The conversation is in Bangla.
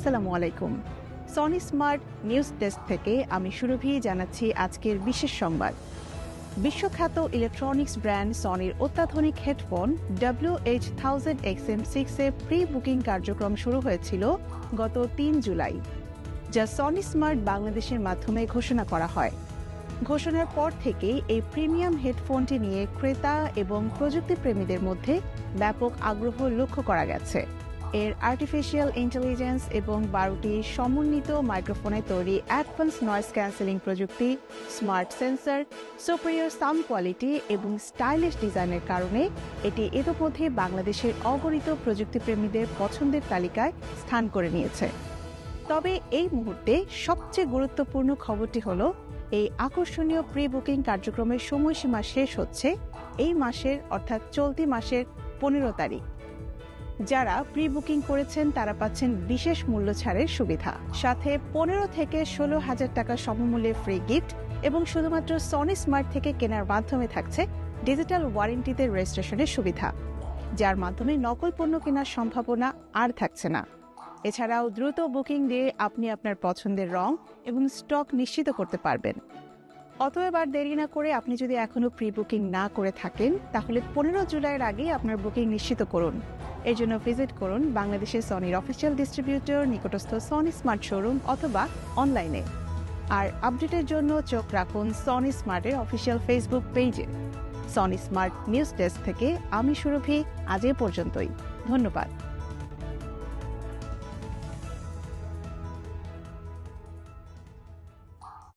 আসসালামু আলাইকুম। সনি স্মার্ট নিউজ ডেস্ক থেকে আমি সুরভি জানাচ্ছি আজকের বিশেষ সংবাদ। বিশ্বখ্যাত ইলেকট্রনিক্স ব্র্যান্ড সনির অত্যাধুনিক হেডফোন WH-1000XM6 এর প্রি বুকিং কার্যক্রম শুরু হয়েছিল গত ৩ জুলাই, যা সনি স্মার্ট বাংলাদেশের মাধ্যমে ঘোষণা করা হয়। ঘোষণার পর থেকেই এই প্রিমিয়াম হেডফোনটি নিয়ে ক্রেতা এবং প্রযুক্তিপ্রেমীদের মধ্যে ব্যাপক আগ্রহ লক্ষ্য করা গেছে। এর আর্টিফিশিয়াল ইন্টেলিজেন্স এবং 12টি সমন্বিত মাইক্রোফোনে তৈরি অ্যাডভান্স নয়েজ ক্যান্সেলিং প্রযুক্তি, smart sensor, superior sound quality এবং স্টাইলিশ ডিজাইনের কারণে এটি ইতিমধ্যে বাংলাদেশের অগণিত প্রযুক্তিপ্রেমীদের পছন্দের তালিকায় স্থান করে নিয়েছে। তবে এই মুহূর্তে সবচেয়ে গুরুত্বপূর্ণ খবরটি হলো, এই আকর্ষণীয় প্রি বুকিং কার্যক্রমের সময়সীমা শেষ হচ্ছে এই মাসের অর্থাৎ চলতি মাসের 15 তারিখ। যারা প্রি বুকিং করেছেন তারা পাচ্ছেন বিশেষ মূল্য ছাড়ের সুবিধা, সাথে 15 থেকে 16,000 টাকা সমমূল্যে ফ্রি গিফট এবং শুধুমাত্র সনি স্মার্ট থেকে কেনার মাধ্যমে থাকছে ডিজিটাল ওয়ারেন্টিতে রেজিস্ট্রেশনের সুবিধা, যার মাধ্যমে নকল পণ্য কেনার সম্ভাবনা আর থাকছে না। এছাড়াও দ্রুত বুকিং দিয়ে আপনি আপনার পছন্দের রং এবং স্টক নিশ্চিত করতে পারবেন। অতএব আর দেরি না করে আপনি যদি এখনও প্রি বুকিং না করে থাকেন তাহলে 15 জুলাইয়ের আগেই আপনার বুকিং নিশ্চিত করুন। এর জন্য ভিজিট করুন বাংলাদেশের সনির অফিসিয়াল ডিস্ট্রিবিউটর, নিকটস্থ সনি স্মার্ট শোরুম অথবা অনলাইনে। আর আপডেটের জন্য চোখ রাখুন সনি স্মার্টের অফিসিয়াল ফেসবুক পেজে। সনি স্মার্ট নিউজ ডেস্ক থেকে আমি সুরভি, আজ এ পর্যন্তই। ধন্যবাদ।